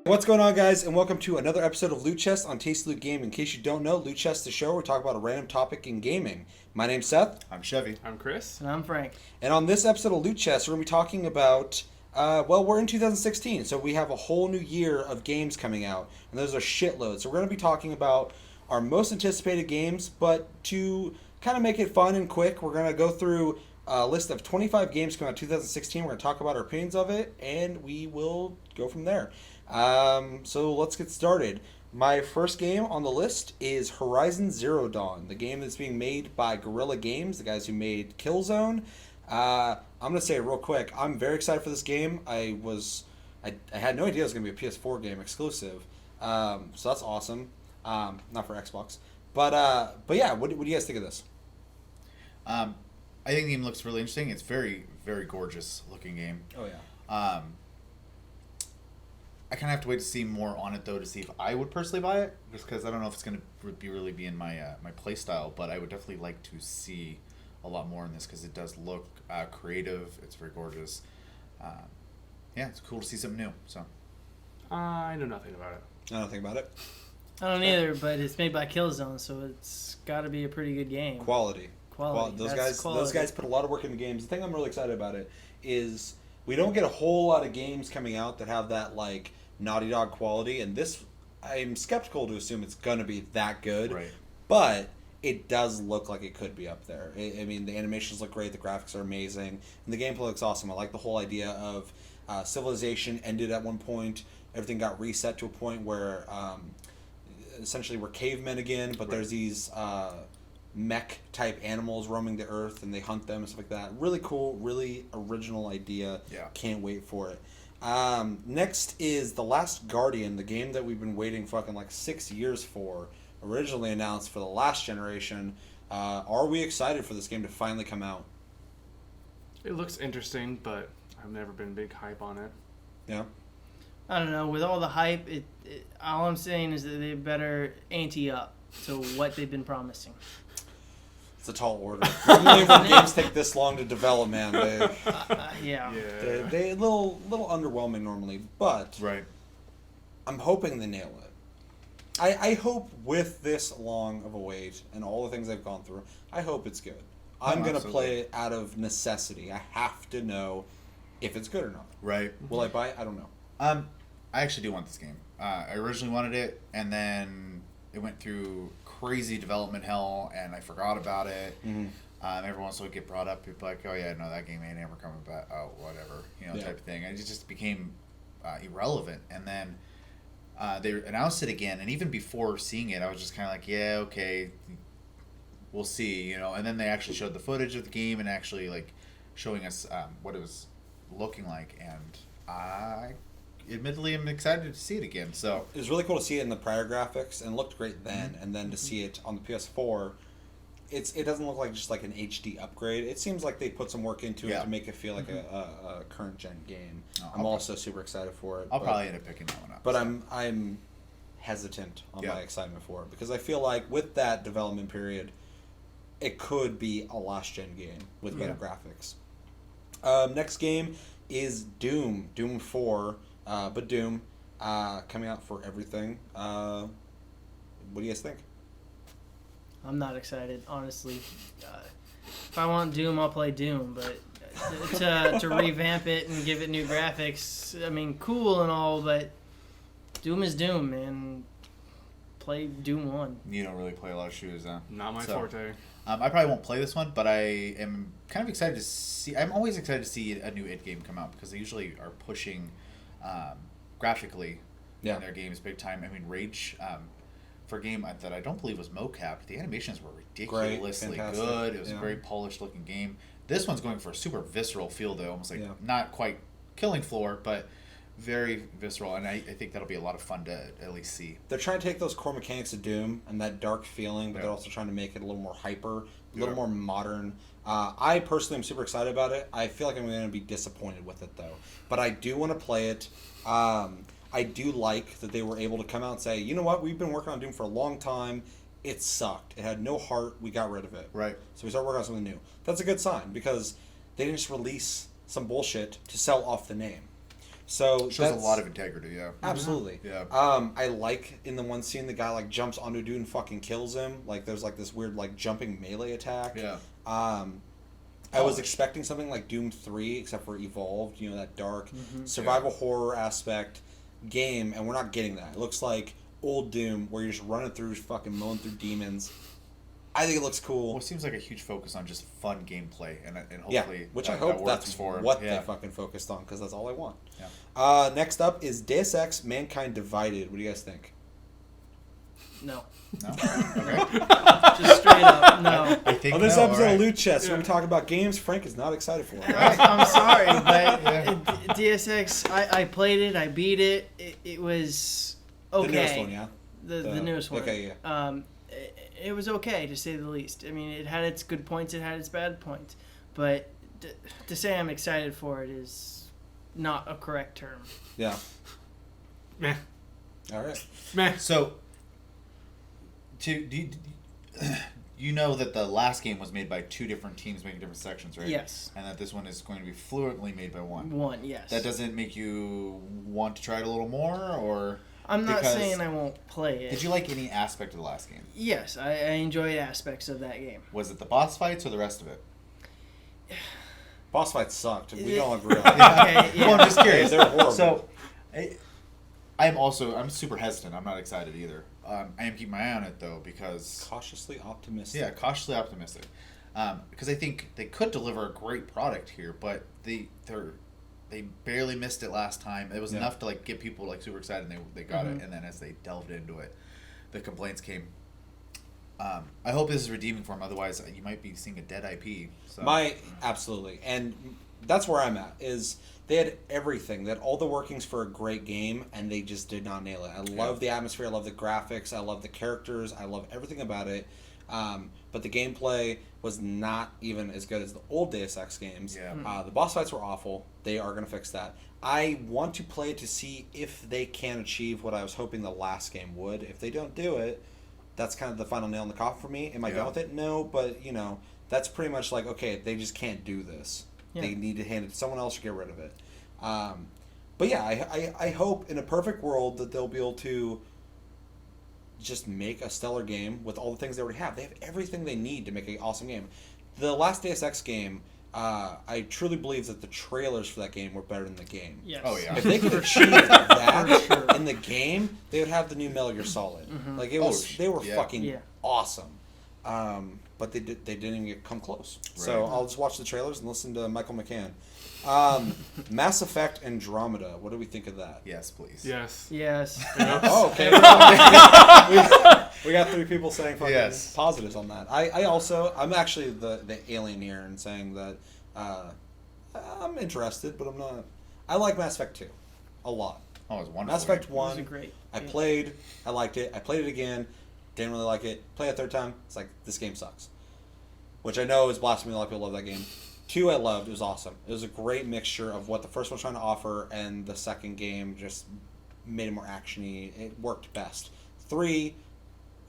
What's going on, guys, and welcome to another episode of Loot Chest on Tasty Loot Game. In case you don't know, Loot Chest is the show where we talk about a random topic in gaming. My name's Seth. I'm Chevy. I'm Chris. And I'm Frank. And on this episode of Loot Chest, we're going to be talking about, we're in 2016, so we have a whole new year of games coming out, and those are shitloads. So we're going to be talking about our most anticipated games, but to kind of make it fun and quick, we're going to go through a list of 25 games coming out in 2016. We're going to talk about our opinions of it, and we will go from there. So let's get started. My first game on the list is Horizon Zero Dawn, the game that's being made by Guerrilla Games, the guys who made Killzone. I'm going to say it real quick. I'm very excited for this game. I had no idea it was going to be a PS4 game exclusive. So that's awesome. Not for Xbox. But yeah, what do you guys think of this? I think the game looks really interesting. It's very, very gorgeous looking game. Oh, yeah. I kind of have to wait to see more on it, though, to see if I would personally buy it, just because I don't know if it's going to really be in my my play style, but I would definitely like to see a lot more in this, because it does look creative. It's very gorgeous. Yeah, it's cool to see something new. So I know nothing about it. I don't think about it. I don't either, but it's made by Killzone, so it's got to be a pretty good game. Quality. Quality. Those guys put a lot of work into games. The thing I'm really excited about it is we don't get a whole lot of games coming out that have that, like, Naughty Dog quality, and this, I'm skeptical to assume it's going to be that good, right. But it does look like it could be up there. I mean, the animations look great, the graphics are amazing, and the gameplay looks awesome. I like the whole idea of civilization ended at one point, everything got reset to a point where essentially we're cavemen again, but there's these mech type animals roaming the earth, and they hunt them and stuff like that. Really cool, really original idea. Yeah. Can't wait for it. Next is The Last Guardian, the game that we've been waiting fucking like 6 years for. Originally announced for the last generation. Are we excited for this game to finally come out? It looks interesting, but I've never been big hype on it. Yeah. I don't know. With all the hype, all I'm saying is that they better ante up to what they've been promising. It's a tall order. Normally when games take this long to develop, man, Yeah. they a little underwhelming normally, but right. I'm hoping they nail it. I hope with this long of a wait and all the things I've gone through, I hope it's good. I'm going to play it out of necessity. I have to know if it's good or not. Right. Will I buy it? I don't know. I actually do want this game. I originally wanted it, and then it went through crazy development hell, and I forgot about it. Mm-hmm. Every once in a while it get brought up. People like, oh yeah, no, that game ain't ever coming back. Oh, whatever, type of thing. And it just became irrelevant. And then they announced it again, and even before seeing it, I was just kind of like, yeah, okay, we'll see, And then they actually showed the footage of the game and actually like showing us what it was looking like, and I admittedly am excited to see it again. So it was really cool to see it in the prior graphics, and it looked great then, and then to see it on the PS4, it doesn't look like just like an HD upgrade. It seems like they put some work into it to make it feel like a current gen game. I'm also super excited for it. I'll probably end up picking that one up. But so. I'm hesitant on my excitement for it, because I feel like with that development period, it could be a last gen game with better graphics. Next game is Doom 4. But Doom, coming out for everything. What do you guys think? I'm not excited, honestly. If I want Doom, I'll play Doom, but to revamp it and give it new graphics, I mean, cool and all, but Doom is Doom, man. Play Doom 1. You don't really play a lot of shooters, huh? Not my forte. I probably won't play this one, but I am kind of excited to see... I'm always excited to see a new id game come out, because they usually are pushing... graphically in their games big time. I mean, Rage, for a game that I don't believe was mocap, the animations were ridiculously good. It was a very polished looking game. This one's going for a super visceral feel, though, almost like not quite Killing Floor, but very visceral, and I think that'll be a lot of fun to at least see. They're trying to take those core mechanics of Doom and that dark feeling, but they're also trying to make it a little more hyper, a little more modern. I personally am super excited about it. I feel like I'm going to be disappointed with it, though. But I do want to play it. I do like that they were able to come out and say, you know what, we've been working on Doom for a long time. It sucked. It had no heart. We got rid of it. Right. So we started working on something new. That's a good sign, because they didn't just release some bullshit to sell off the name. So shows a lot of integrity. Yeah. Absolutely. Yeah. I like in the one scene the guy like jumps onto a dude and fucking kills him. Like there's like this weird like jumping melee attack. Yeah. I was expecting something like Doom 3, except for Evolved, you know, that dark survival horror aspect game, and we're not getting that. It looks like old Doom, where you're just running through, fucking mowing through demons. I think it looks cool. Well, it seems like a huge focus on just fun gameplay, and hopefully, which that, I hope that that's for what they fucking focused on, because that's all I want. Yeah. Next up is Deus Ex: Mankind Divided. What do you guys think? No. No. Okay. Just straight up, no. I think On this no, episode all right. of Loot Chest, when we talk about games, Frank is not excited for it. I'm sorry, but Deus Ex, I played it, I beat it. It was okay. The newest one, yeah. The newest one. Okay, yeah. It was okay, to say the least. I mean, it had its good points, it had its bad points. But to say I'm excited for it is not a correct term. Yeah. Meh. All right. Meh. So, you know that the last game was made by two different teams making different sections, right? Yes. And that this one is going to be fluently made by one. One, yes. That doesn't make you want to try it a little more, or I'm not because- saying I won't play it. Did you like any aspect of the last game? Yes, I enjoyed aspects of that game. Was it the boss fights or the rest of it? Boss fights sucked. We don't agree on Okay, that. yeah. Well, I'm just curious. They're horrible. So, I'm super hesitant. I'm not excited either. I am keeping my eye on it though because Cautiously optimistic. yeah, cautiously optimistic. Because I think they could deliver a great product here, but they barely missed it last time. It was enough to like get people like super excited, and they got it. And then as they delved into it, the complaints came. I hope this is redeeming for them. Otherwise, you might be seeing a dead IP. So. Absolutely, and that's where I'm at. Is they had everything. They had all the workings for a great game, and they just did not nail it. I love the atmosphere. I love the graphics. I love the characters. I love everything about it. But the gameplay was not even as good as the old Deus Ex games. Yeah. The boss fights were awful. They are going to fix that. I want to play it to see if they can achieve what I was hoping the last game would. If they don't do it, that's kind of the final nail in the coffin for me. Am I done with it? No, but, you know, that's pretty much like, okay, they just can't do this. Yeah. They need to hand it to someone else or get rid of it. But yeah, I hope in a perfect world that they'll be able to just make a stellar game with all the things they already have. They have everything they need to make an awesome game. The last Deus Ex game, I truly believe that the trailers for that game were better than the game. Yes. Oh yeah. If they could achieve that in the game, they would have the new Metal Gear Solid. Like it was, they were fucking awesome. But they didn't even come close. Right. So I'll just watch the trailers and listen to Michael McCann. Mass Effect Andromeda. What do we think of that? Yes, please. Yes. Yes. Oh, okay. we got 3 people saying fucking positives on that. I'm actually the alien here and saying that I'm interested, but I'm not. I like Mass Effect 2 a lot. Oh, it was wonderful. Mass Effect 1, It was great. I played, I liked it. I played it again, didn't really like it. Play it a third time, it's like, this game sucks. Which I know is blasphemy, a lot of people love that game. 2 I loved, it was awesome. It was a great mixture of what the first one was trying to offer, and the second game just made it more action-y. It worked best. 3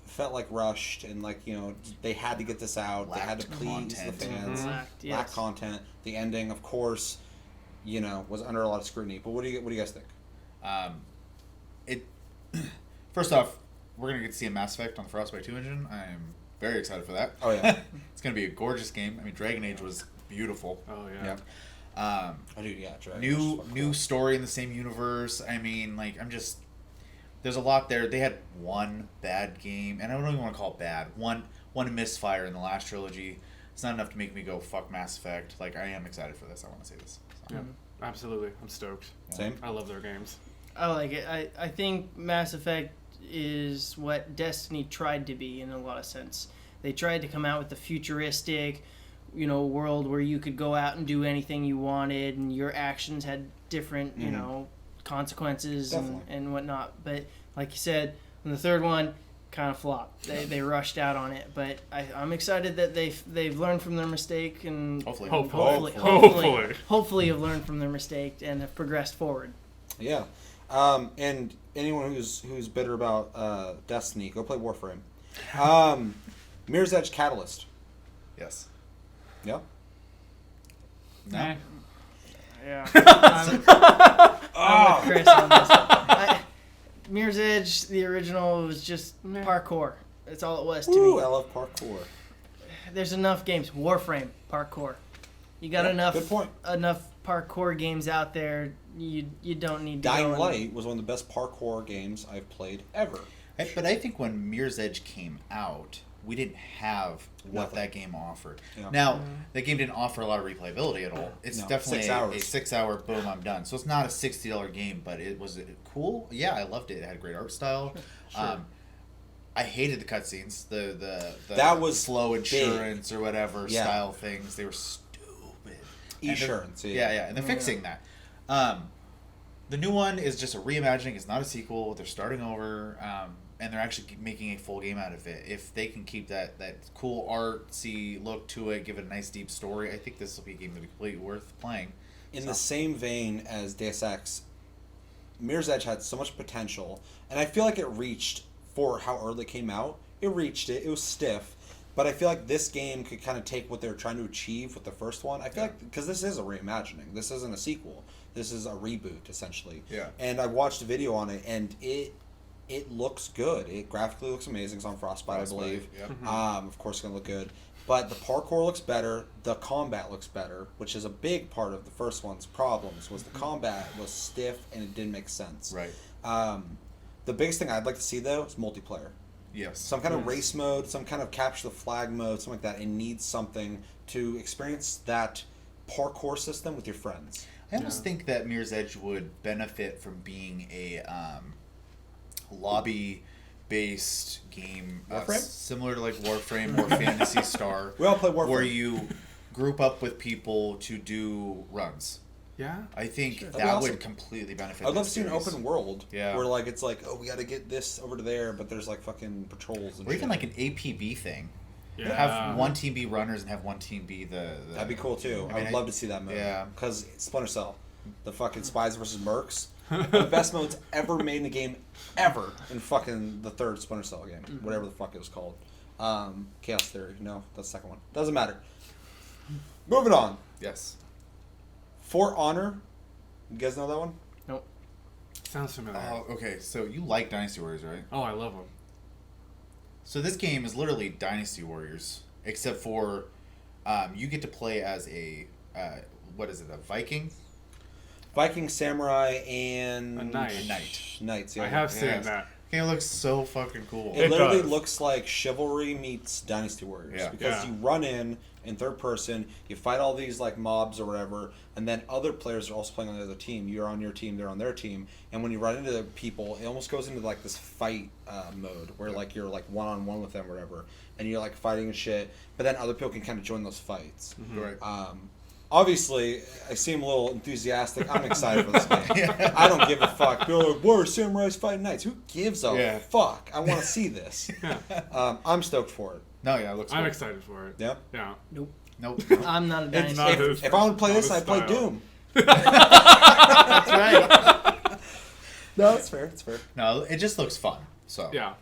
felt like rushed, and like, you know, they had to get this out. They had to please the fans. Lacked content. The ending, of course, you know, was under a lot of scrutiny. But what do you guys think? First off, we're gonna get to see a Mass Effect on the Frostbite 2 engine. I'm very excited for that. Oh yeah. It's gonna be a gorgeous game. I mean, Dragon Age was beautiful. Oh yeah. Oh dude, yeah. Dragon New story in the same universe. I mean, like, there's a lot there. They had one bad game, and I don't even want to call it bad. One misfire in the last trilogy. It's not enough to make me go fuck Mass Effect. Like, I am excited for this. I want to say this. So. Yeah, absolutely. I'm stoked. Same. I love their games. I like it. I think Mass Effect is what Destiny tried to be in a lot of sense. They tried to come out with the futuristic, you know, world where you could go out and do anything you wanted, and your actions had different, you know, consequences and whatnot. But like you said, in the third one, kind of flopped. They rushed out on it. But I'm excited that they've learned from their mistake and hopefully have learned from their mistake and have progressed forward. Yeah. And anyone who's bitter about Destiny, go play Warframe. Mirror's Edge Catalyst. Yes. Yeah. No. Yeah. I'm with Chris on this. Mirror's Edge, the original, was just parkour. That's all it was to Ooh, me. I love parkour. There's enough games. Warframe, parkour. You got enough. Good point. Enough parkour games out there. You don't need to. Dying Light was one of the best parkour games I've played ever. But I think when Mirror's Edge came out, we didn't have what that game offered. Yeah. Now, that game didn't offer a lot of replayability at all. It's definitely 6 hours. a 6 hour, boom, I'm done. So it's not a $60 game, but was it cool? Yeah, I loved it. It had a great art style. Sure. I hated the cutscenes. The That was slow big. insurance or whatever style things. They were stupid. Insurance. Yeah, and they're fixing that. The new one is just a reimagining. It's not a sequel. They're starting over, and they're actually making a full game out of it. If they can keep that cool artsy look to it, give it a nice deep story, I think this will be a game that'll be completely worth playing. In the same vein as Deus Ex, Mirror's Edge had so much potential, and I feel like it reached, for how early it came out, it reached it. It was stiff. But I feel like this game could kind of take what they were trying to achieve with the first one. I feel like, because this is a reimagining. This isn't a sequel. This is a reboot, essentially. Yeah. And I watched a video on it, and it looks good. It graphically looks amazing. It's on Frostbite, I believe. Yep. Of course, it's going to look good. But the parkour looks better. The combat looks better, which is a big part of the first one's problems, was the combat was stiff and it didn't make sense. Right. The biggest thing I'd like to see, though, is multiplayer. Yes. Some kind of race mode, some kind of capture the flag mode, something like that. It needs something to experience that parkour system with your friends. I almost think that Mirror's Edge would benefit from being a lobby-based game, similar to like Warframe or Phantasy Star. We all play Warframe. Where you group up with people to do runs. Yeah. I think That'd that be awesome. would completely benefit. I'd love this to see an series. open world Yeah. where like it's like, oh, we got to get this over to there, but there's like fucking patrols and Or shit. even like an APB thing. Yeah. Have one team be runners and have one team be the That'd be cool too. I would love to see that mode. Yeah. Because Splinter Cell, the fucking Spies versus Mercs, one of the best modes ever made in a game ever in fucking the third Splinter Cell game, whatever the fuck it was called. Chaos Theory. No, that's the second one. Doesn't matter. Moving on. Yes. For Honor. You guys know that one? Nope. Sounds familiar. Oh, okay. So you like Dynasty Warriors, right? Oh, I love them. So this game is literally Dynasty Warriors, except for you get to play as a what is it? A Viking? Viking, Samurai, and A knight. A knight. Knights. Yeah. I have seen Yes. that. Game looks so fucking cool. It It literally does. looks like Chivalry meets Dynasty Warriors. Yeah. Because Yeah. you run in third person, you fight all these like mobs or whatever, and then other players are also playing on the other team. You're on your team, they're on their team, and when you run into people, it almost goes into like this fight mode where like you're like one-on-one with them or whatever, and you're like fighting and shit, but then other people can kind of join those fights. Right. Obviously, I seem a little enthusiastic. I'm excited for this game. I don't give a fuck. They're like, "Whoa, samurais fighting knights." Who gives a fuck? I want to see this. I'm stoked for it. No, yeah, it looks I'm cool. excited for it. Yeah. Yeah. Nope. Nope. I'm not a dynasty. not fan. his- If I want to play not this, his I play style. Doom. That's right. No, it's fair. It's fair. No, it just looks fun. So Yeah.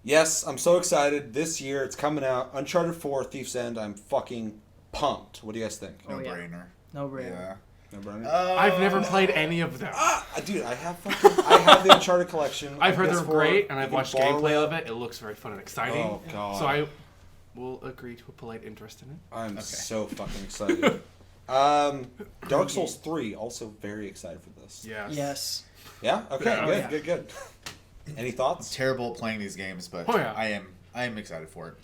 Yes, I'm so excited. This year, it's coming out. Uncharted 4, Thief's End. I'm fucking pumped. What do you guys think? no Oh, yeah. brainer. No brainer. Yeah. No, Brian? I've never played any of them. Dude, I have the Uncharted collection. I've heard they're PS4. great, and You I've can watched borrow gameplay of it. It looks very fun and exciting. Oh, God. So I will agree to a polite interest in it. I'm so fucking excited. Dark Souls 3, also very excited for this. Yes. Yes. Yeah? Okay, Yeah. good, Yeah. good. Any thoughts? Terrible at playing these games, but Oh, yeah. I am excited for it.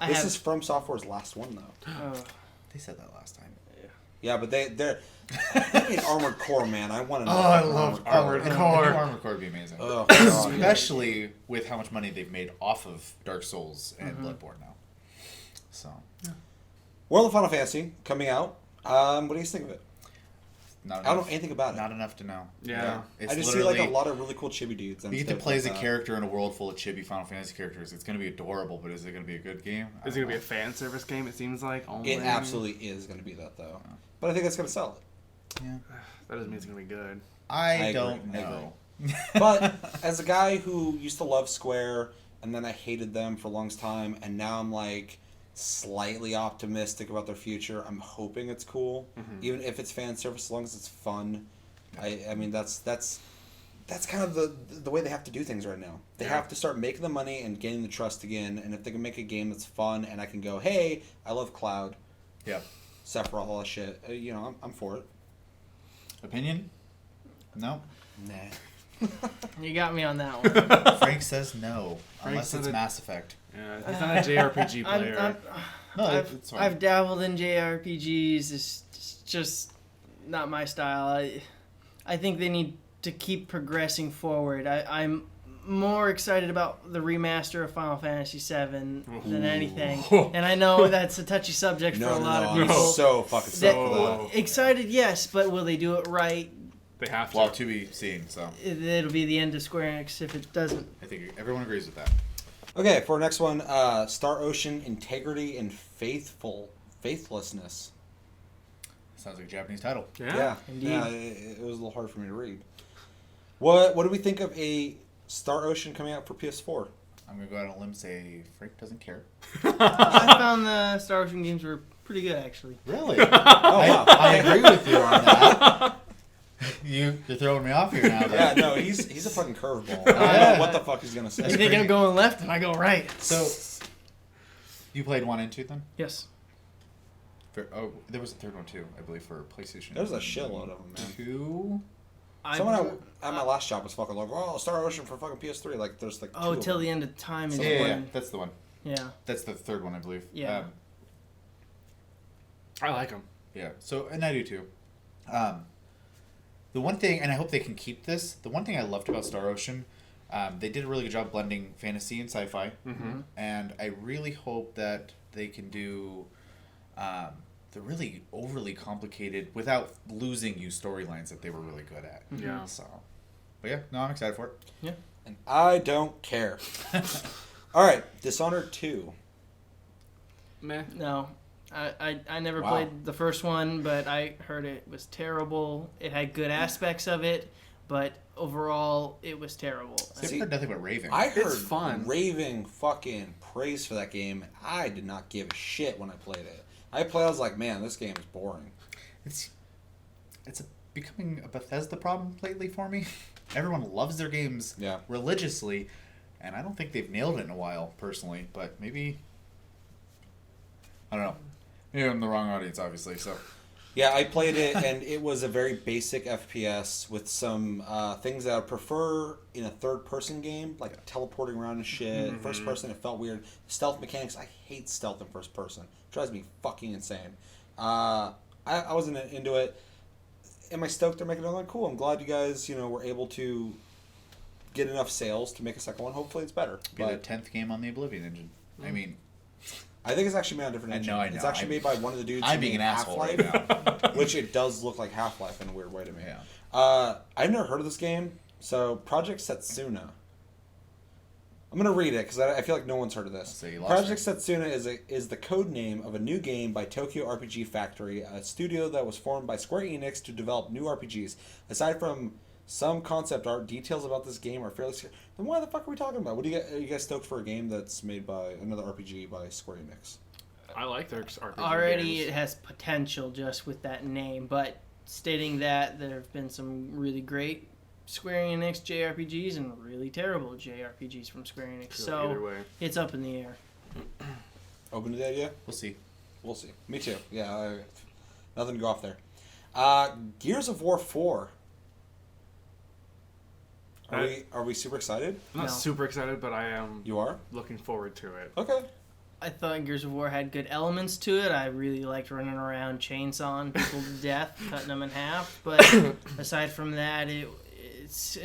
This is From Software's last one, though. Oh, They said that last time. Yeah, but they're in Armored Core, man. I want to know. Oh, I love Armored Armored Core. Core. Armored Core would be amazing. Oh, God. Especially with how much money they've made off of Dark Souls and Bloodborne now. So, World of Final Fantasy coming out. What do you think of it? not I don't know enough- anything about it. Not enough to know. Yeah. It's I just see like a literally- lot of really cool chibi dudes. And You get to stuff play like as a that. character in a world full of chibi Final Fantasy characters. It's going to be adorable, but is it going to be a good game? Is it going to be a fan service game, it seems like? Only? It absolutely is going to be that, though. But I think it's going to sell it. Yeah. That doesn't mean it's going to be good. I agree, don't I know. But as a guy who used to love Square, and then I hated them for a long time, and now I'm like, slightly optimistic about their future. I'm hoping it's cool, even if it's fan service, as long as it's fun. I mean that's kind of the way they have to do things right now. They have to start making the money and gaining the trust again. And if they can make a game that's fun, and I can go, hey, I love Cloud. Yeah. Sephiroth, all that shit. I'm for it. Opinion? No. Nah. You got me on that one. Frank says no, Frank unless it's said it- Mass Effect. Yeah, he's not a JRPG player. It's fine. I've dabbled in JRPGs. It's just not my style. I think they need to keep progressing forward. I'm more excited about the remaster of Final Fantasy VII than anything. And I know that's a touchy subject for a lot of people. I'm so fucking stoked for that. Excited, yes, but will they do it right? They have to. Well, to be seen, so. It'll be the end of Square Enix if it doesn't. I think everyone agrees with that. Okay, for our next one, Star Ocean Integrity and Faithlessness. Sounds like a Japanese title. Yeah. Indeed. Yeah, it was a little hard for me to read. What do we think of a Star Ocean coming out for PS4? I'm going to go out on a limb and say Frank doesn't care. I found the Star Ocean games were pretty good, actually. Really? wow. I agree with you on that. You're throwing me off here now. Though. Yeah, no, he's a fucking curveball. I don't know what the fuck he's gonna You say. think crazy. I'm going left and I go right? So, you played 1 and 2 then? Yes. Oh, there was a third one too, I believe, for PlayStation. There's a shitload of them, man. 2? Someone at my last job was fucking like, "Oh, Star Ocean for fucking PS3." Like, there's like. Oh, two Till of the them. End of Time is Yeah, one. that's the one. Yeah. That's the third one, I believe. Yeah. I like him. Yeah. So, and I do too. The one thing, and I hope they can keep this. The one thing I loved about Star Ocean, they did a really good job blending fantasy and sci-fi, and I really hope that they can do the really overly complicated without losing you storylines that they were really good at. Yeah. So, but yeah, no, I'm excited for it. Yeah. And I don't care. All right, Dishonored 2. Meh. No. I never Wow. played the first one, but I heard it was terrible. It had good aspects of it, but overall, it was terrible. I've heard nothing but raving. I heard It's fun. raving fucking praise for that game. I did not give a shit when I played it. I was like, man, this game is boring. It's becoming a Bethesda problem lately for me. Everyone loves their games religiously, and I don't think they've nailed it in a while, personally. But maybe, I don't know. Maybe I'm the wrong audience, obviously. So Yeah, I played it, and it was a very basic FPS with some things that I prefer in a third-person game, like teleporting around and shit. First-person, it felt weird. Stealth mechanics, I hate stealth in first-person. It drives me fucking insane. I wasn't into it. Am I stoked they're making another one? Cool. I'm glad you guys, were able to get enough sales to make a second one. Hopefully it's better. be the 10th game on the Oblivion engine. I mean, I think it's actually made on a different engine. I know. It's actually made by one of the dudes I'm who being made an asshole right Half-Life, now. which it does look like Half-Life in a weird way to me. Yeah. I've never heard of this game. So, Project Setsuna. I'm going to read it because I feel like no one's heard of this. So you lost Project Setsuna is the code name of a new game by Tokyo RPG Factory, a studio that was formed by Square Enix to develop new RPGs. Aside from some concept art, details about this game are fairly scarce. Then why the fuck are we talking about? Are you guys stoked for a game that's made by another RPG by Square Enix? I like their RPG Already, games. it has potential just with that name, but stating that there have been some really great Square Enix JRPGs and really terrible JRPGs from Square Enix, Either so way. it's up in the air. Open to the idea? We'll see. We'll see. Me too. Yeah, nothing to go off there. Gears of War 4. Are we super excited? I'm not No. super excited, but I am You are? looking forward to it. Okay. I thought Gears of War had good elements to it. I really liked running around chainsawing people to death, cutting them in half. But aside from that, it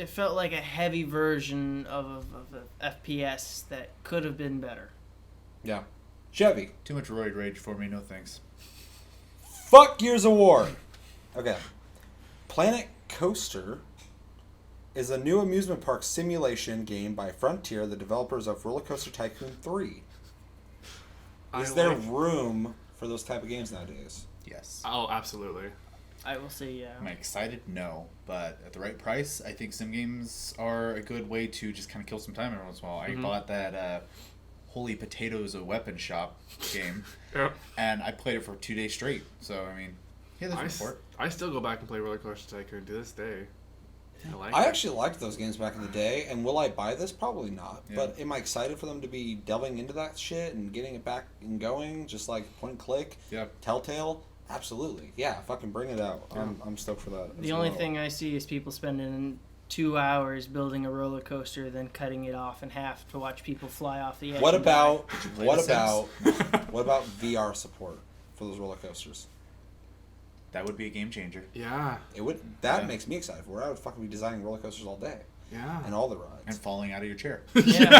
felt like a heavy version of a FPS that could have been better. Yeah. Chevy. Too much roid rage for me. No thanks. Fuck Gears of War. Okay. Planet Coaster is a new amusement park simulation game by Frontier, the developers of Roller Coaster Tycoon 3. Is there room for those type of games nowadays? Yes. Oh, absolutely. I will say, yeah. Am I excited? No. But at the right price, I think sim games are a good way to just kind of kill some time every once in a while. I bought that Holy Potatoes a Weapon Shop game, Yep. and I played it for 2 days straight. So I mean, yeah, there's support. I still go back and play Roller Coaster Tycoon to this day. I actually liked those games back in the day, and will I buy this? Probably not. Yeah. But am I excited for them to be delving into that shit and getting it back and going, just like point and click? Yeah. Telltale? Absolutely. Yeah, fucking bring it out. Yeah. I'm stoked for that. The only thing I see is people spending 2 hours building a roller coaster, then cutting it off in half to watch people fly off the edge. What and die. about play what The about what about VR support for those roller coasters? That would be a game changer. Yeah. It would makes me excited for it. I would fucking be designing roller coasters all day Yeah. and all the rides. And falling out of your chair. Yeah.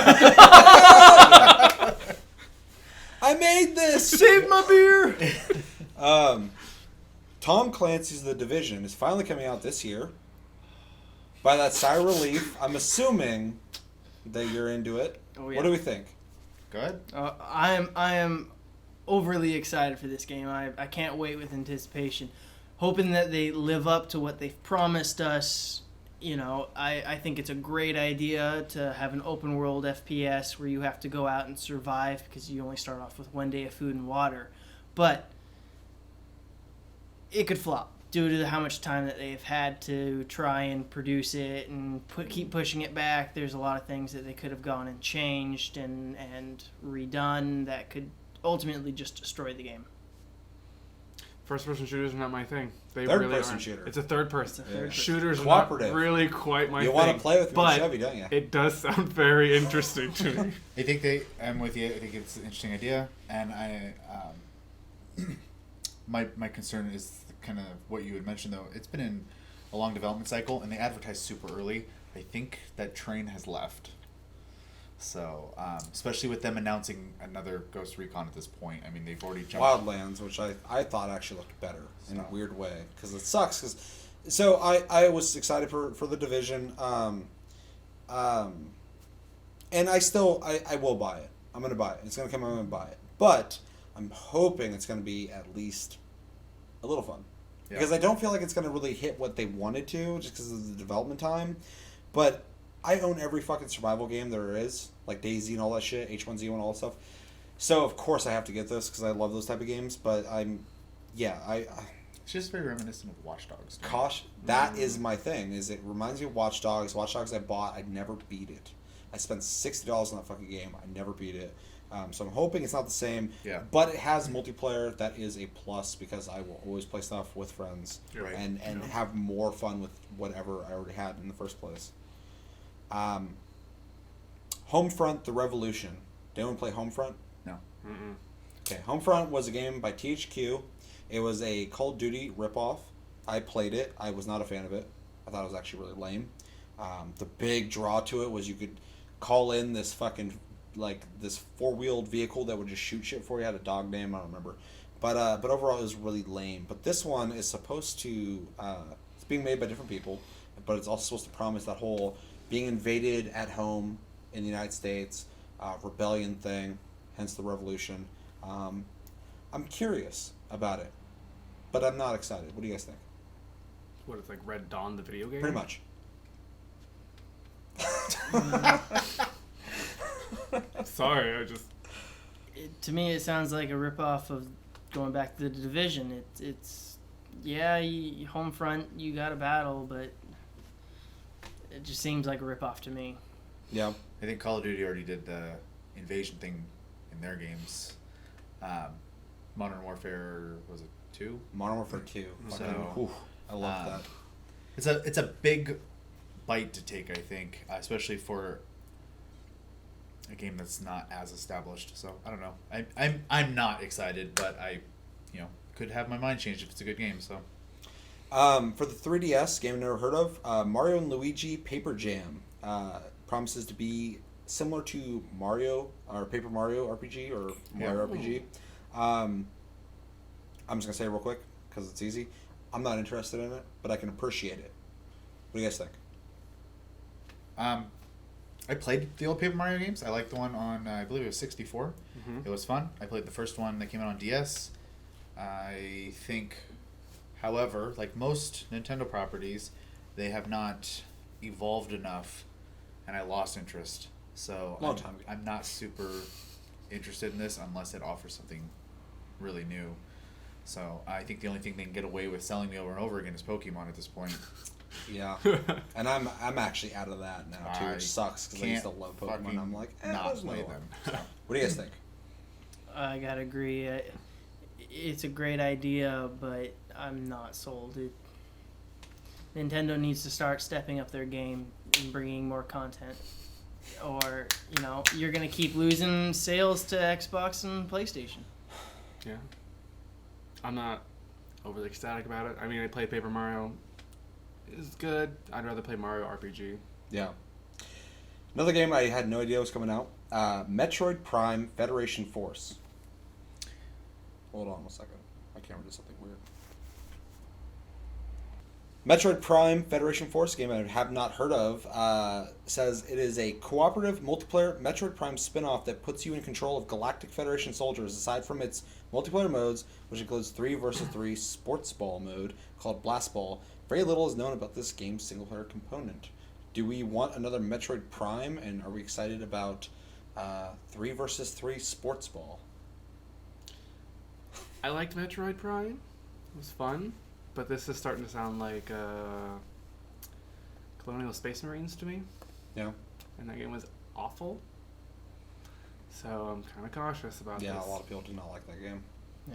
I made this. Save my beer! Tom Clancy's The Division is finally coming out this year. By that sigh of relief, I'm assuming that you're into it. Oh, yeah. What do we think? Go ahead. I am overly excited for this game. I can't wait with anticipation, hoping that they live up to what they've promised us. You know, I think it's a great idea to have an open world FPS where you have to go out and survive because you only start off with 1 day of food and water. But it could flop due to how much time that they've had to try and produce it and keep pushing it back. There's a lot of things that they could have gone and changed and redone that could ultimately just destroy the game. First-person shooters are not my thing. They Third really person aren't. shooter. It's a third person. It's a third person. Shooters are not Cooperative. really quite my You thing. want to play with me but and Chevy, don't you? it does sound very interesting to me. I think I'm with you. I think it's an interesting idea, and my concern is kind of what you had mentioned though. It's been in a long development cycle, and they advertised super early. I think that train has left. So, especially with them announcing another Ghost Recon at this point, I mean they've already jumped. Wildlands, which I thought actually looked better in a weird way because it sucks. So I was excited for The Division, and I will buy it. I'm gonna buy it. It's gonna come out. I'm gonna buy it, but I'm hoping it's gonna be at least a little fun because I don't feel like it's gonna really hit what they wanted to just because of the development time, but. I own every fucking survival game there is, like DayZ and all that shit, H1Z1 and all that stuff. So of course I have to get this because I love those type of games. But It's just very reminiscent of Watch Dogs. That is my thing. Is it reminds me of Watch Dogs. Watch Dogs I bought, I never beat it. I spent $60 on that fucking game. I never beat it. So I'm hoping it's not the same. Yeah. But it has multiplayer. That is a plus because I will always play stuff with friends Right. and have more fun with whatever I already had in the first place. Homefront: The Revolution. Did anyone play Homefront? No. Mm-mm. Okay, Homefront was a game by THQ. It was a Call of Duty ripoff. I played it. I was not a fan of it. I thought it was actually really lame. The big draw to it was you could call in this fucking this four-wheeled vehicle that would just shoot shit for you. It had a dog name, I don't remember. But overall it was really lame. But this one is supposed to it's being made by different people, but it's also supposed to promise that whole being invaded at home in the United States, rebellion thing, hence the revolution. I'm curious about it, but I'm not excited. What do you guys think? What, it's like Red Dawn, the video game? Pretty much. Sorry, To me, it sounds like a ripoff of going back to The Division. It's Homefront, you got a battle, but it just seems like a ripoff to me. Yeah. I think Call of Duty already did the invasion thing in their games. Modern Warfare, was it 2? Modern Warfare 2. So, Whew, I love that. It's a big bite to take, I think, especially for a game that's not as established. So I don't know. I'm not excited, but I could have my mind changed if it's a good game. So For the 3DS, game I've never heard of, Mario and Luigi Paper Jam promises to be similar to Mario or Paper Mario RPG or Mario RPG. I'm just gonna say it real quick because it's easy. I'm not interested in it, but I can appreciate it. What do you guys think? I played the old Paper Mario games. I liked the one on, I believe it was 64. Mm-hmm. It was fun. I played the first one that came out on DS. I think, however, like most Nintendo properties, they have not evolved enough, and I lost interest. So Long time ago. I'm not super interested in this unless it offers something really new. So I think the only thing they can get away with selling me over and over again is Pokemon at this point. Yeah, and I'm actually out of that now too, which sucks because I used to love Pokemon. I'm like, not play them. So. What do you guys think? I gotta agree. It's a great idea, but I'm not sold. Nintendo needs to start stepping up their game and bringing more content, or you're gonna keep losing sales to Xbox and PlayStation. Yeah, I'm not overly ecstatic about it. I mean, I played Paper Mario. It's good. I'd rather play Mario RPG. Yeah. Another game I had no idea was coming out. Metroid Prime Federation Force. Hold on 1 second. My camera did something weird. Metroid Prime Federation Force, game I have not heard of, says it is a cooperative multiplayer Metroid Prime spin-off that puts you in control of Galactic Federation soldiers. Aside from its multiplayer modes, which includes 3 versus 3 sports ball mode called Blast Ball, very little is known about this game's single-player component. Do we want another Metroid Prime, and are we excited about 3 versus 3 sports ball? I liked Metroid Prime. It was fun. But this is starting to sound like Colonial Space Marines to me. Yeah. And that game was awful. So I'm kind of cautious about this. Yeah, a lot of people do not like that game. Yeah.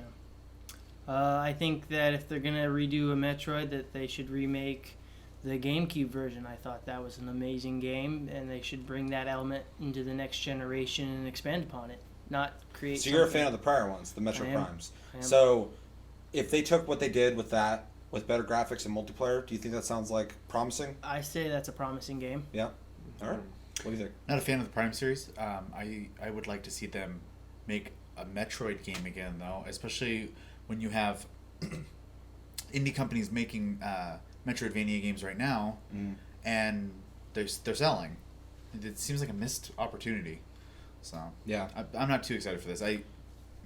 I think that if they're going to redo a Metroid, that they should remake the GameCube version. I thought that was an amazing game, and they should bring that element into the next generation and expand upon it, not create So you're a something- fan of the prior ones, the Metroid Primes. I am. So if they took what they did with that, with better graphics and multiplayer, do you think that sounds like promising? I say that's a promising game. Yeah. All right. What do you think? Not a fan of the Prime series. I would like to see them make a Metroid game again, though, especially when you have indie companies making Metroidvania games right now, and they're selling. It seems like a missed opportunity. So Yeah. I'm not too excited for this.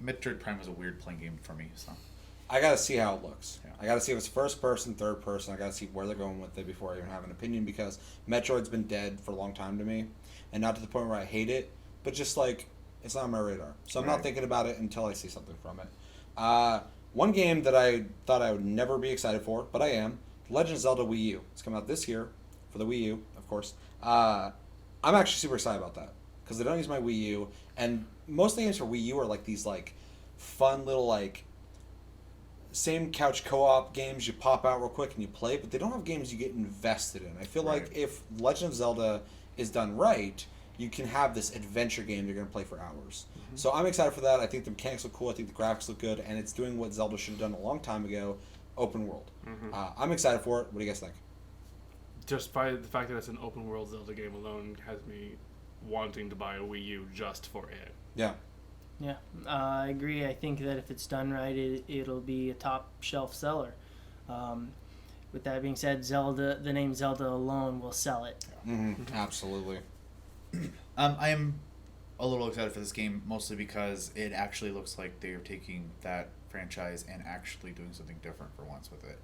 Metroid Prime was a weird playing game for me. So I gotta see how it looks. Yeah. I gotta see if it's first person, third person. I gotta see where they're going with it before I even have an opinion, because Metroid's been dead for a long time to me, and not to the point where I hate it, but just like it's not on my radar. So I'm not thinking about it until I see something from it. One game that I thought I would never be excited for, but I am, Legend of Zelda Wii U. It's coming out this year for the Wii U, of course. I'm actually super excited about that because they don't use my Wii U, and most of the games for Wii U are like these like fun little like same couch co-op games you pop out real quick and you play, but they don't have games you get invested in. I feel like if Legend of Zelda is done right, you can have this adventure game you're going to play for hours. Mm-hmm. So I'm excited for that. I think the mechanics look cool. I think the graphics look good, and it's doing what Zelda should have done a long time ago, open world. Mm-hmm. I'm excited for it. What do you guys think? Just by the fact that it's an open world Zelda game alone has me wanting to buy a Wii U just for it. Yeah. Yeah, I agree. I think that if it's done right, it'll be a top shelf seller. With that being said, Zelda, the name Zelda alone will sell it. Mm-hmm. Absolutely. I am a little excited for this game, mostly because it actually looks like they are taking that franchise and actually doing something different for once with it.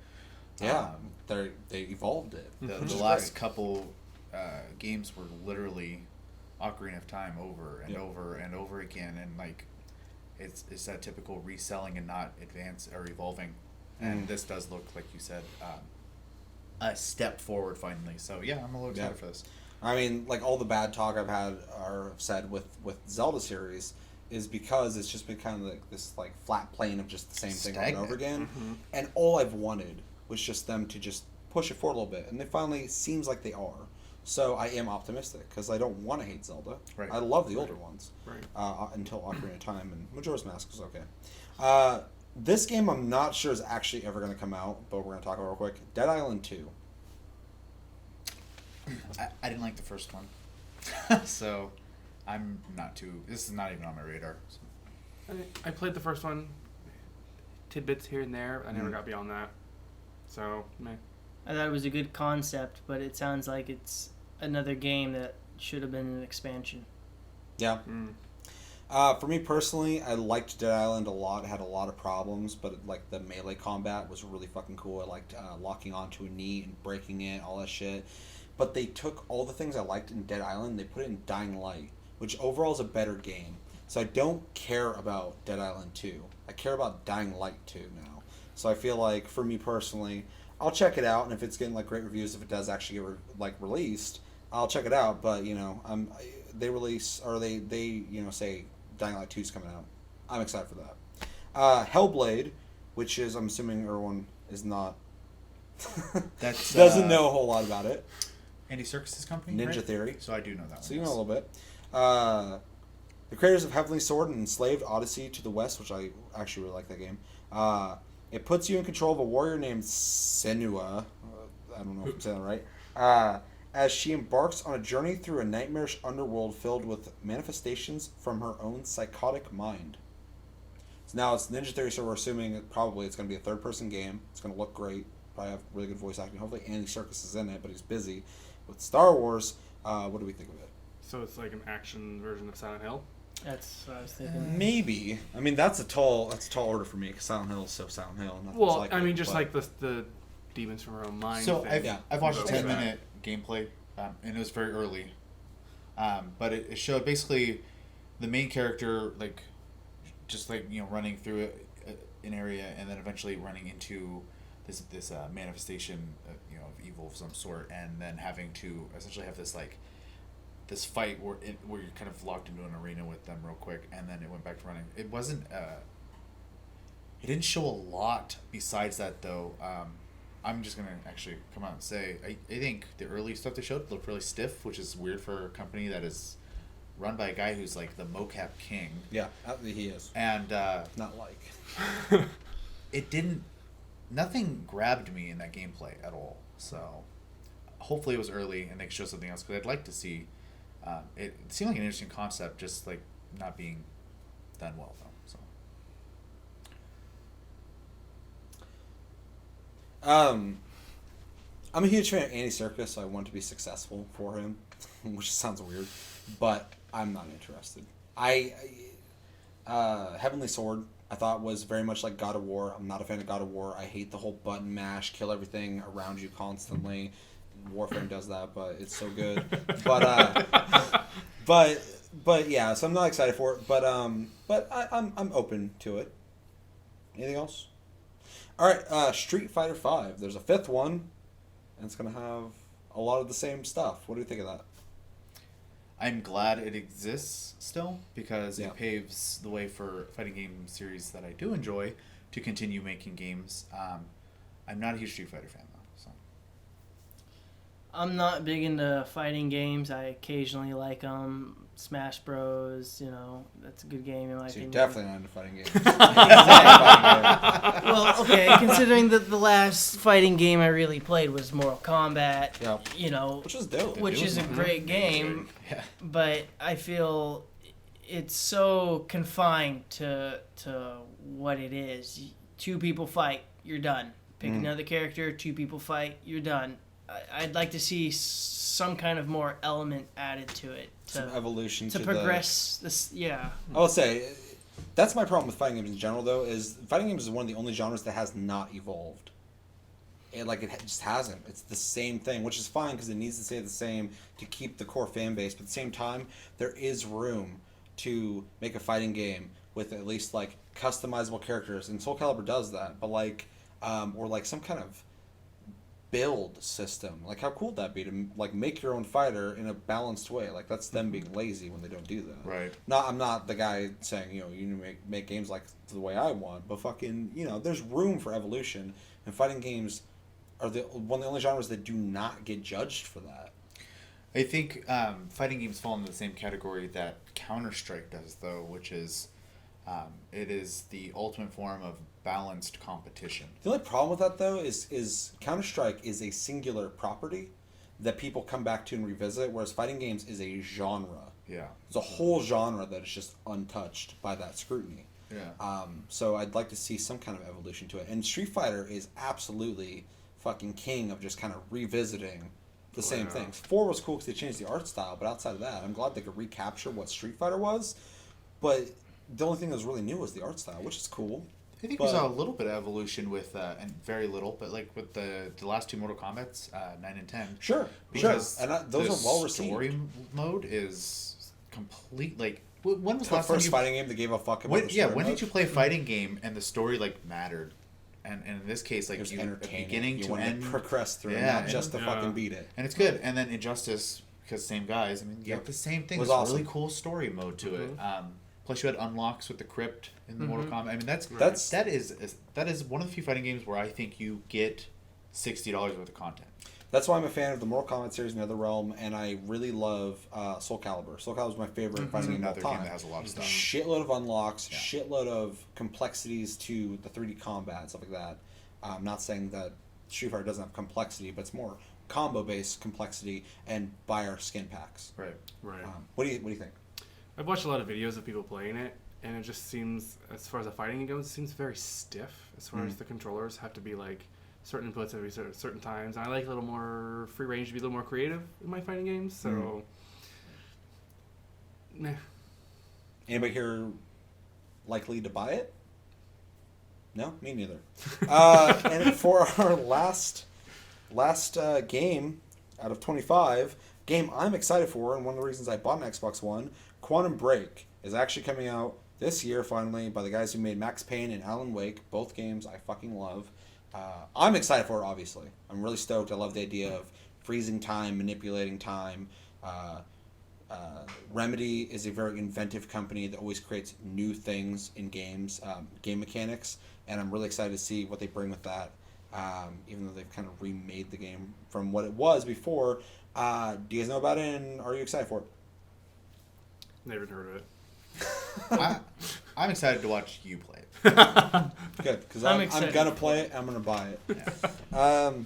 Yeah, they evolved it. The last couple games were literally Ocarina of Time over and over and over again, and like it's that typical reselling and not advance or evolving. And this does look, like you said, a step forward finally. So yeah, I'm a little excited for this. I mean, like all the bad talk I've had or said with Zelda series is because it's just been kind of like this like flat plane of just the same thing over and over again. Mm-hmm. And all I've wanted was just them to just push it forward a little bit, and they finally seems like they are. So I am optimistic because I don't want to hate Zelda. Right. I love the older ones. Right. Until Ocarina of Time and Majora's Mask was okay. This game I'm not sure is actually ever going to come out, but we're going to talk about it real quick. Dead Island 2. I didn't like the first one, so I'm not too. This is not even on my radar. So. I played the first one, tidbits here and there. I never got beyond that. So, meh. I thought it was a good concept, but it sounds like it's another game that should have been an expansion. Yeah. For me personally, I liked Dead Island a lot. It had a lot of problems, but like the melee combat was really fucking cool. I liked locking onto a knee and breaking it, all that shit. But they took all the things I liked in Dead Island, they put it in Dying Light, which overall is a better game. So I don't care about Dead Island 2. I care about Dying Light 2 now. So I feel like, for me personally, I'll check it out, and if it's getting like great reviews, if it does actually get released, I'll check it out. But they release, or they say Dying Light 2 is coming out. I'm excited for that. Hellblade, which is, I'm assuming everyone is not doesn't know a whole lot about it. Andy Serkis's company, Ninja right? Theory. So I do know that one. So you know a little bit. The creators of Heavenly Sword and Enslaved Odyssey to the West, which I actually really like that game. It puts you in control of a warrior named Senua. I don't know if I'm saying that right. As she embarks on a journey through a nightmarish underworld filled with manifestations from her own psychotic mind. So now it's Ninja Theory, so we're assuming it's going to be a third-person game. It's going to look great. Probably have really good voice acting. Hopefully Andy Serkis is in it, but he's busy. With Star Wars, what do we think of it? So it's like an action version of Silent Hill? That's what I was thinking. Maybe. I mean, that's a tall order for me, because Silent Hill is so Silent Hill. Well, like the demons from her own mind. So thing. I've watched a 10-minute gameplay, and it was very early. But it showed basically the main character, like, just like, running through an area and then eventually running into this manifestation, of evil of some sort, and then having to essentially have this this fight where you're kind of locked into an arena with them real quick, and then it went back to running. It wasn't. It didn't show a lot besides that, though. I'm just gonna actually come out and say I think the early stuff they showed looked really stiff, which is weird for a company that is run by a guy who's like the mocap king. Yeah, he is. And not like it didn't. Nothing grabbed me in that gameplay at all. So hopefully it was early and they could show something else, because I'd like to see. It seemed like an interesting concept, just like not being done well though. So. I'm a huge fan of Andy Serkis, so I want to be successful for him, which sounds weird, but I'm not interested. Heavenly Sword, I thought was very much like God of War. I'm not a fan of God of War. I hate the whole button mash, kill everything around you constantly. Warframe does that, but it's so good. But yeah, so I'm not excited for it. But I'm open to it. Anything else? All right, Street Fighter V. There's a fifth one, and it's gonna have a lot of the same stuff. What do you think of that? I'm glad it exists still, because Yeah. it paves the way for fighting game series that I do enjoy to continue making games. I'm not a huge Street Fighter fan though. So. I'm not big into fighting games. I occasionally like them. Smash Bros. That's a good game in my So you're opinion. definitely not into fighting games. Well, okay, considering that the last fighting game I really played was Mortal Kombat, Yeah. Which is dope. which is a great game, Yeah. but I feel it's so confined to what it is. Two people fight, you're done. Pick another character, two people fight, you're done. I'd like to see some kind of more element added to it. Some evolution to progress this, yeah. I will say, that's my problem with fighting games in general, though, is fighting games is one of the only genres that has not evolved. It just hasn't. It's the same thing, which is fine because it needs to stay the same to keep the core fan base. But at the same time, there is room to make a fighting game with at least customizable characters, and Soul Calibur does that. But or some kind of build system. How cool would that be to make your own fighter in a balanced way? That's them being lazy when they don't do that. Right. I'm not the guy saying you make games the way I want, but there's room for evolution, and fighting games are one of the only genres that do not get judged for that. I think fighting games fall into the same category that Counter-Strike does, though, which is it is the ultimate form of balanced competition. The only problem with that, though, is Counter-Strike is a singular property that people come back to and revisit, whereas fighting games is a genre. Yeah. It's a whole genre that is just untouched by that scrutiny. Yeah. So I'd like to see some kind of evolution to it. And Street Fighter is absolutely fucking king of just kind of revisiting the same things. 4 was cool because they changed the art style, but outside of that, I'm glad they could recapture what Street Fighter was. But the only thing that was really new was the art style, which is cool. I think we saw a little bit of evolution with, and very little, but with the last two Mortal Kombat's, 9 and 10. Sure, because and those are well received. Story mode is complete. When was The last time first you fighting game that gave a fuck about the story when mode. did you play a fighting game and the story like mattered? And in this case, like It was you entertaining. beginning You to wanted end, to progress through, Yeah, not just to yeah. fucking beat it. and it's good. And then Injustice, because same guys. I mean, you Yep. have the same thing. Was This awesome. really cool story mode to it. Plus, you had unlocks with the crypt in the Mortal Kombat. I mean, that is one of the few fighting games where I think you get $60 worth of content. That's why I'm a fan of the Mortal Kombat series, NetherRealm, and I really love Soul Calibur. Soul Calibur is my favorite fighting game of Another all game time. that has a lot of stuff. Shitload of unlocks, shitload of complexities to the 3D combat and stuff like that. I'm not saying that Street Fighter doesn't have complexity, but it's more combo-based complexity and buy our skin packs. Right. Right. What do you think? I've watched a lot of videos of people playing it, and it just seems, as far as the fighting game goes, it seems very stiff. As far as the controllers have to be like certain inputs every certain times. And I like a little more free range to be a little more creative in my fighting games. So, meh. Anybody here likely to buy it? No, me neither. And for our last game out of 25, game I'm excited for, and one of the reasons I bought an Xbox One, Quantum Break is actually coming out this year finally by the guys who made Max Payne and Alan Wake, both games I fucking love. I'm excited for it, obviously. I'm really stoked. I love the idea of freezing time, manipulating time. Remedy is a very inventive company that always creates new things in games, game mechanics, and I'm really excited to see what they bring with that, even though they've kind of remade the game from what it was before. Do you guys know about it, and are you excited for it? Never heard of it. I'm excited to watch you play it. Good, because I'm I'm excited gonna for play it. I'm gonna buy it.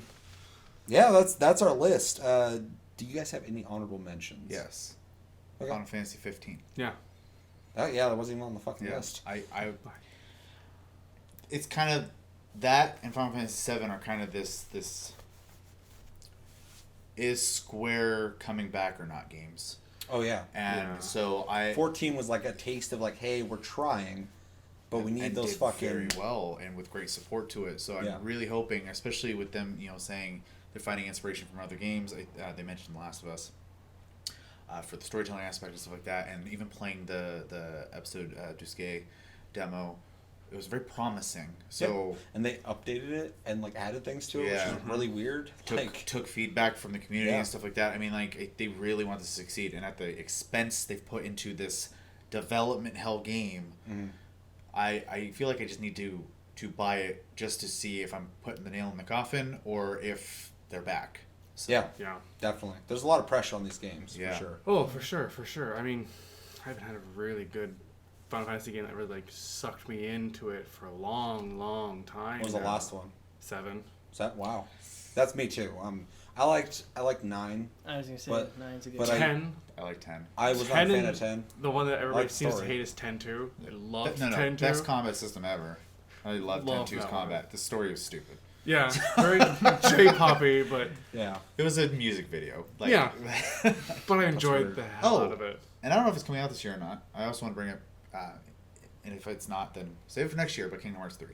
Yeah, that's our list. Do you guys have any honorable mentions? Yes. Okay. Final Fantasy 15. Yeah. Oh yeah, that wasn't even on the fucking Yeah. list. It's kind of that and Final Fantasy 7 are kind of this is Square coming back or not games. Oh yeah. And so 14 was like a taste of like, hey, we're trying, but we need and those did fucking very well and with great support to it. So I'm really hoping, especially with them, saying they're finding inspiration from other games. They mentioned The Last of Us for the storytelling aspect and stuff like that, and even playing the episode Duske demo. It was very promising. So and they updated it and like added things to it, which is really weird. Took feedback from the community Yeah. and stuff like that. I mean, like they really want to succeed, and at the expense they've put into this development hell game, I feel like I just need to buy it just to see if I'm putting the nail in the coffin or if they're back. So, Yeah. Definitely. There's a lot of pressure on these games Yeah. for sure. Oh, for sure. I mean, I haven't had a really good Final Fantasy game that really like sucked me into it for a long time. What was the last one? 7. Is that wow? That's me too. I liked 9. I was gonna say But- 9's a good but one. 10. I like 10. I was not a 10 fan and of 10. The one that everybody Like the seems to story. hate is 10 2. I love No, 10 2. best combat system ever. I love Love 10-2's that combat. The story was stupid. Yeah, very J-poppy, but Yeah. It was a music video. Like, Yeah. but I weird. enjoyed the hell Oh. out of it. And I don't know if it's coming out this year or not. I also want to bring up, and if it's not, then save it for next year. But Kingdom Hearts 3.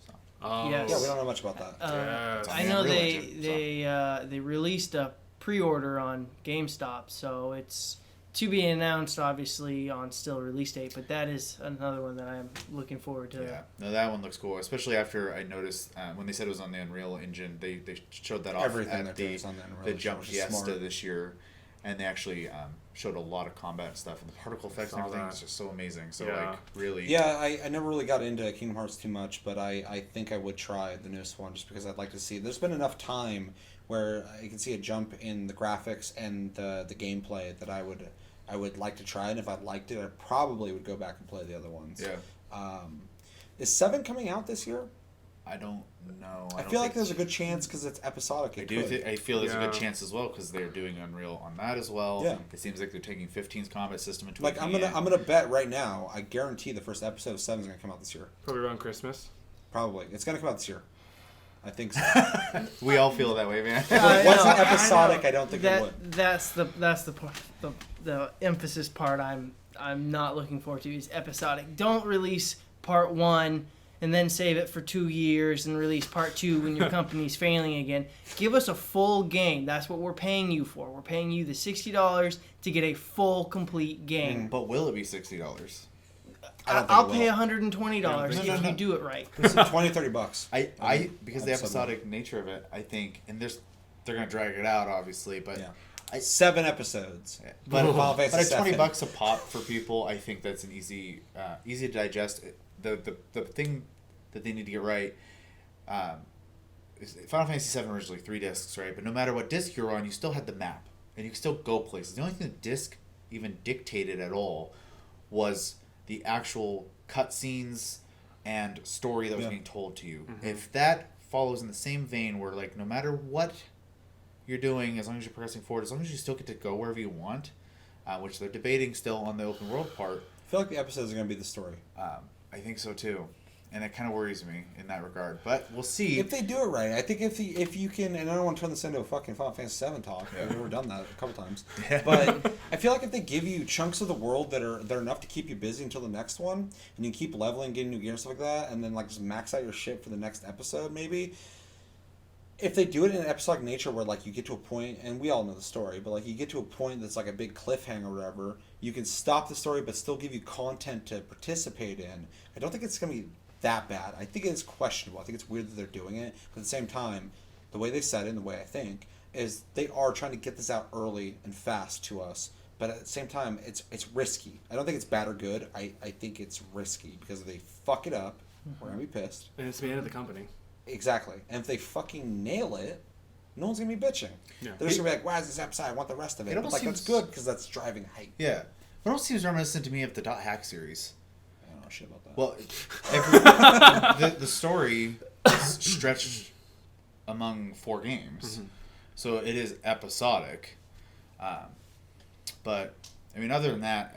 So. Oh. Yes. Yeah, we don't know much about that. Yes. I know Unreal they Engine, they released a pre-order on GameStop, so it's to be announced, obviously, on still release date. But that is another one that I'm looking forward to. Yeah, no, that one looks cool. Especially after I noticed when they said it was on the Unreal Engine, they showed that off Everything at they're doing is on the Unreal the Engine, Jump which is Fiesta smart. this year, and they actually showed a lot of combat and stuff, and the particle effects and Saw everything that. is just so amazing. So Yeah. like really, Yeah, I never really got into Kingdom Hearts too much, but I think I would try the newest one just because I'd like to see. There's been enough time where I can see a jump in the graphics and the gameplay that I would like to try, and if I liked it, I probably would go back and play the other ones. yeah. Is 7 coming out this year? I don't know. I don't feel like think- there's a good chance because it's episodic. I It do. could. I feel there's a good Yeah. chance as well because they're doing Unreal on that as well. Yeah. It seems like they're taking 15's combat system into Like a I'm gonna bet right now. I guarantee the first episode of 7 is gonna come out this year. Probably around Christmas. Probably it's gonna come out this year. I think so. We all feel that way, man. If it wasn't I know. episodic, I don't think it would. That's the part, the emphasis part I'm not looking forward to is episodic. Don't release part 1 and then save it for 2 years and release part 2 when your company's failing again. Give us a full game. That's what we're paying you for. We're paying you the $60 to get a full, complete game. But will it be $60? I'll pay $120 if you do it right. It's $20-$30. I because the episodic nature of it, I think, and they're gonna drag it out, obviously, but. Yeah. 7 episodes. Yeah. But at $20 a pop for people, I think that's an easy to digest. The thing that they need to get right is Final Fantasy VII originally 3 discs, right? But no matter what disc you're on, you still had the map, and you could still go places. The only thing the disc even dictated at all was the actual cutscenes and story that was being told to you. Mm-hmm. If that follows in the same vein, where like no matter what you're doing, as long as you're progressing forward, as long as you still get to go wherever you want, which they're debating still on the open world part. I feel like the episodes are going to be the story. I think so too, and it kind of worries me in that regard. But we'll see if they do it right. I think if you can, and I don't want to turn this into a fucking Final Fantasy VII talk. Yeah. We've done that a couple times. Yeah. But I feel like if they give you chunks of the world that are enough to keep you busy until the next one, and you keep leveling, getting new gear and stuff like that, and then like just max out your shit for the next episode, maybe. If they do it in an episodic nature where, like, you get to a point, and we all know the story, but, like, you get to a point that's, like, a big cliffhanger or whatever, you can stop the story but still give you content to participate in. I don't think it's going to be that bad. I think it's questionable. I think it's weird that they're doing it. But at the same time, the way they said it and the way I think is they are trying to get this out early and fast to us. But at the same time, it's risky. I don't think it's bad or good. I think it's risky because if they fuck it up, we're going to be pissed. And it's the end of the company. Exactly. And if they fucking nail it, no one's going to be bitching. Yeah. They're just going to be like, why is this episode? I want the rest of it. But like, that's good because that's driving hype. Yeah. It almost seems reminiscent to me of the .hack series. I don't know shit about that. Well, the story is stretched among 4 games. Mm-hmm. So it is episodic. But, I mean, other than that,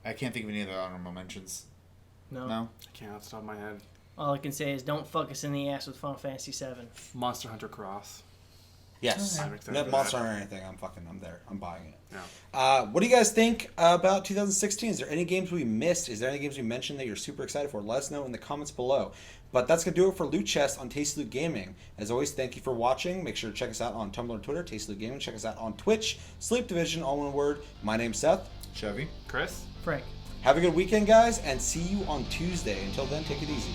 I can't think of any other honorable mentions. No? I can't off the top of my head. All I can say is don't fuck us in the ass with Final Fantasy VII. Monster Hunter Cross. Yes. I'm excited No for Monster that. Hunter or anything. I'm there. I'm buying it. Yeah. What do you guys think about 2016? Is there any games we missed? Is there any games we mentioned that you're super excited for? Let us know in the comments below. But that's going to do it for Loot Chest on Tasty Loot Gaming. As always, thank you for watching. Make sure to check us out on Tumblr and Twitter, Tasty Loot Gaming. Check us out on Twitch, Sleep Division, all one word. My name's Seth. Chevy. Chris. Frank. Have a good weekend, guys, and see you on Tuesday. Until then, take it easy.